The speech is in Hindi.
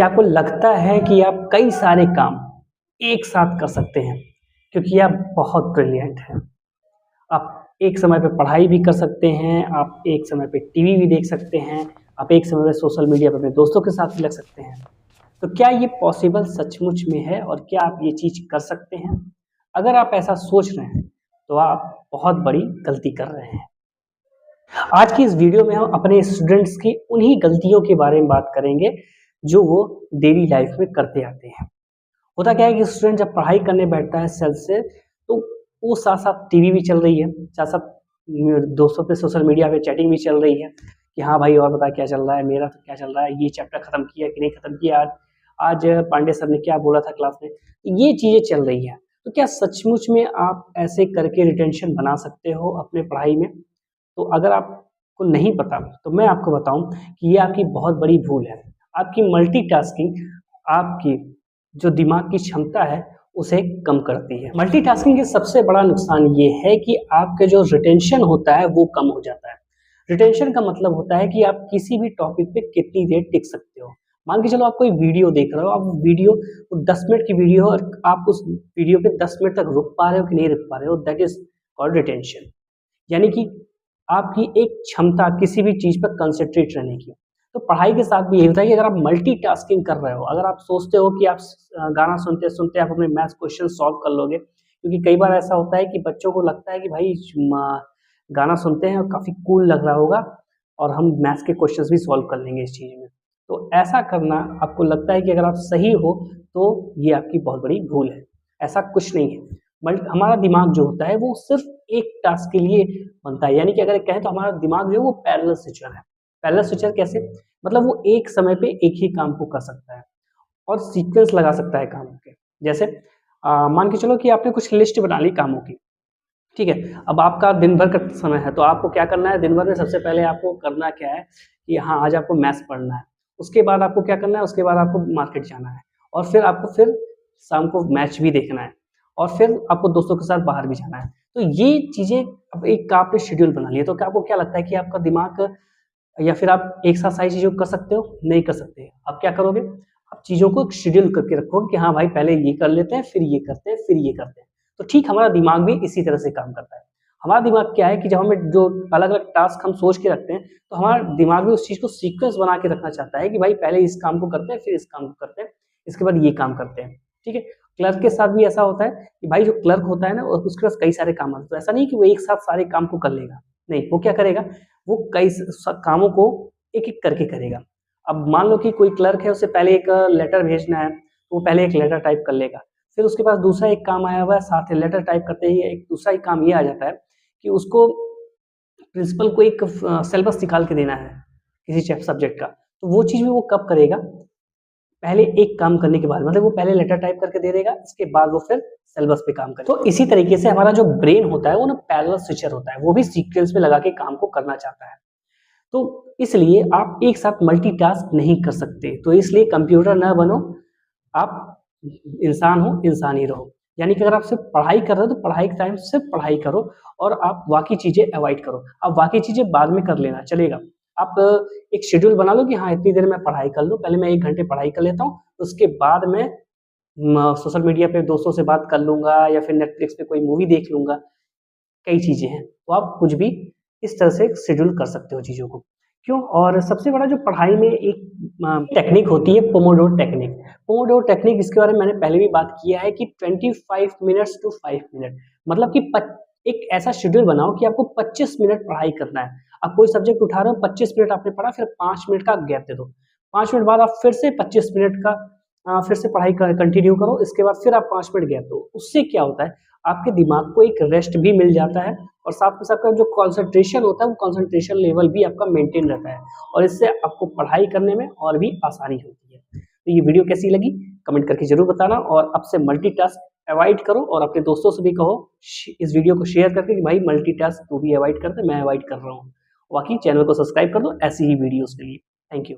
क्या आपको लगता है कि आप कई सारे काम एक साथ कर सकते हैं? क्योंकि आप बहुत ब्रिलियंट हैं। आप एक समय पे पढ़ाई भी कर सकते हैं, आप एक समय पे टीवी भी देख सकते हैं, आप एक समय पे सोशल मीडिया पे अपने दोस्तों के साथ भी लग सकते हैं। तो क्या ये पॉसिबल सचमुच में है और क्या आप ये चीज़ कर सकते हैं? अगर आप ऐसा सोच रहे हैं, तो आप बहुत बड़ी गलती कर रहे हैं। आज की इस वीडियो में हम अपने स्टूडेंट्स की उन्हीं गलतियों के बारे में बात करेंगे, जो वो डेली लाइफ में करते आते हैं। होता क्या है कि स्टूडेंट जब पढ़ाई करने बैठता है सेल्फ से, तो वो साथ-साथ टीवी भी चल रही है, साथ-साथ दोस्तों पे सोशल मीडिया पे चैटिंग भी चल रही है कि हाँ भाई और बता क्या चल रहा है, मेरा तो क्या चल रहा है, ये चैप्टर खत्म किया कि नहीं खत्म किया आज, आज पांडे सर ने क्या बोला था क्लास में, ये चीज़ें चल रही हैं। तो क्या सचमुच में आप ऐसे करके रिटेंशन बना सकते हो अपने पढ़ाई में? तो अगर आपको नहीं पता, तो मैं आपको बताऊँ कि ये आपकी बहुत बड़ी भूल है। आपकी मल्टीटास्किंग आपकी जो दिमाग की क्षमता है, उसे कम करती है। मल्टीटास्किंग के सबसे बड़ा नुकसान ये है कि आपके जो रिटेंशन होता है, वो कम हो जाता है। रिटेंशन का मतलब होता है कि आप किसी भी टॉपिक पे कितनी देर टिक सकते हो। मान के चलो आप कोई वीडियो देख रहे हो, आप वीडियो 10 मिनट की वीडियो है और आप उस वीडियो पे 10 मिनट तक रुक पा रहे हो कि नहीं रुक पा रहे हो, दैट इज़ कॉल्ड रिटेंशन। यानी कि आपकी एक क्षमता किसी भी चीज़ पर कंसंट्रेट रहने की। तो पढ़ाई के साथ भी यही होता है कि अगर आप मल्टीटास्किंग कर रहे हो, अगर आप सोचते हो कि आप गाना सुनते-सुनते आप अपने मैथ्स क्वेश्चन सॉल्व कर लोगे, क्योंकि कई बार ऐसा होता है कि बच्चों को लगता है कि भाई गाना सुनते हैं और काफ़ी कूल लग रहा होगा और हम मैथ्स के क्वेश्चंस भी सॉल्व कर लेंगे इस चीज़ में। तो ऐसा करना आपको लगता है कि अगर आप सही हो, तो ये आपकी बहुत बड़ी भूल है। ऐसा कुछ नहीं है। हमारा दिमाग जो होता है वो सिर्फ़ एक टास्क के लिए बनता है, यानी कि अगर कहें तो हमारा दिमाग जो है वो पैरेलल स्विचर है। पैरेलल स्विचर कैसे? मतलब वो एक समय पे एक ही काम को कर सकता है और सीक्वेंस लगा सकता है कामों के। जैसे मान के चलो कि आपने कुछ लिस्ट बना ली कामों की, ठीक है? अब आपका दिन भर का समय है, तो आपको क्या करना है, दिन भर में सबसे पहले आपको करना क्या है कि हाँ, आज आपको मैथ्स पढ़ना है। उसके बाद आपको क्या करना है, उसके बाद आपको मार्केट जाना है और फिर आपको फिर शाम को मैच भी देखना है और फिर आपको दोस्तों के साथ बाहर भी जाना है। तो ये चीज़ें अब एक आपने शेड्यूल बना लिया, तो क्या आपको क्या लगता है कि आपका दिमाग या फिर आप एक साथ सारी चीज़ों को कर सकते हो? नहीं कर सकते। आप क्या करोगे? आप चीज़ों को एक शेड्यूल करके रखोगे कि हाँ भाई पहले ये कर लेते हैं, फिर ये करते हैं, फिर ये करते हैं। तो ठीक हमारा दिमाग भी इसी तरह से काम करता है। हमारा दिमाग क्या है कि जब हमें जो अलग-अलग टास्क हम सोच के रखते हैं, तो हमारा दिमाग भी उस चीज़ को सीक्वेंस बना के रखना चाहता है कि भाई पहले इस काम को करते हैं, फिर इस काम को करते हैं, इसके बाद ये काम करते हैं। ठीक है? क्लर्क के साथ भी ऐसा होता है कि भाई जो क्लर्क होता है ना, उसके पास कई सारे काम आते हैं। तो ऐसा नहीं कि वो एक साथ सारे काम को कर लेगा। नहीं, वो क्या करेगा? वो कई कामों को एक-एक करके करेगा। अब मान लो कि कोई क्लर्क है, उसे पहले एक लेटर भेजना है, तो वो पहले एक लेटर टाइप कर लेगा। फिर उसके पास दूसरा एक काम आया हुआ है, साथ ही लेटर टाइप करते ही एक दूसरा एक काम ये आ जाता है कि उसको प्रिंसिपल को एक सिलेबस निकाल के देना है, किसी सब्जेक्ट का। तो वो चीज़ भी वो कब करेगा? पहले एक काम करने के बाद, मतलब वो पहले लेटर टाइप करके दे देगा, उसके बाद वो फिर सिलेबस पे काम करेगा। तो इसी तरीके से हमारा जो ब्रेन होता है, वो ना पैरेलल स्विचर होता है, वो भी सीक्वेंस में लगा के काम को करना चाहता है। तो इसलिए आप एक साथ मल्टीटास्क नहीं कर सकते। तो इसलिए कंप्यूटर ना बनो, आप इंसान हो, इंसान ही रहो। यानी कि अगर आप सिर्फ़ पढ़ाई कर रहे हो, तो पढ़ाई के टाइम सिर्फ़ पढ़ाई करो और आप बाकी चीज़ें अवॉइड करो। आप बाकी चीज़ें बाद में कर लेना, चलेगा। आप एक शेड्यूल बना लो कि हाँ, इतनी देर मैं पढ़ाई कर लूँ, पहले मैं 1 घंटे पढ़ाई कर लेता हूँ, उसके बाद मैं सोशल मीडिया पे दोस्तों से बात कर लूँगा या फिर नेटफ्लिक्स पे कोई मूवी देख लूँगा। कई चीज़ें हैं, तो आप कुछ भी इस तरह से शेड्यूल कर सकते हो चीज़ों को। क्यों? और सबसे बड़ा जो पढ़ाई में एक टेक्निक होती है, पोमोडोर टेक्निक। पोमोडोर टेक्निक, इसके बारे में मैंने पहले भी बात किया है कि 25 मिनट्स टू 5 मिनट, मतलब कि एक ऐसा शेड्यूल बनाओ कि आपको 25 मिनट पढ़ाई करना है। आप कोई सब्जेक्ट उठा रहे हो, 25 मिनट आपने पढ़ा, फिर 5 मिनट का गैप दे दो। 5 मिनट बाद आप फिर से 25 मिनट का फिर से पढ़ाई कंटिन्यू करो, इसके बाद फिर आप 5 मिनट गैप दो। उससे क्या होता है, आपके दिमाग को एक रेस्ट भी मिल जाता है और साथ में साथ जो कंसंट्रेशन होता है, वो कंसंट्रेशन लेवल भी आपका मेंटेन रहता है और इससे आपको पढ़ाई करने में और भी आसानी होती है। तो ये वीडियो कैसी लगी कमेंट करके जरूर बताना और अब से मल्टीटास्क अवॉइड करो और अपने दोस्तों से भी कहो इस वीडियो को शेयर करके कि भाई मल्टीटास्क तू भी अवॉइड करते, मैं अवॉइड कर रहा हूँ। बाकी चैनल को सब्सक्राइब कर दो ऐसी ही वीडियोस के लिए। Thank you.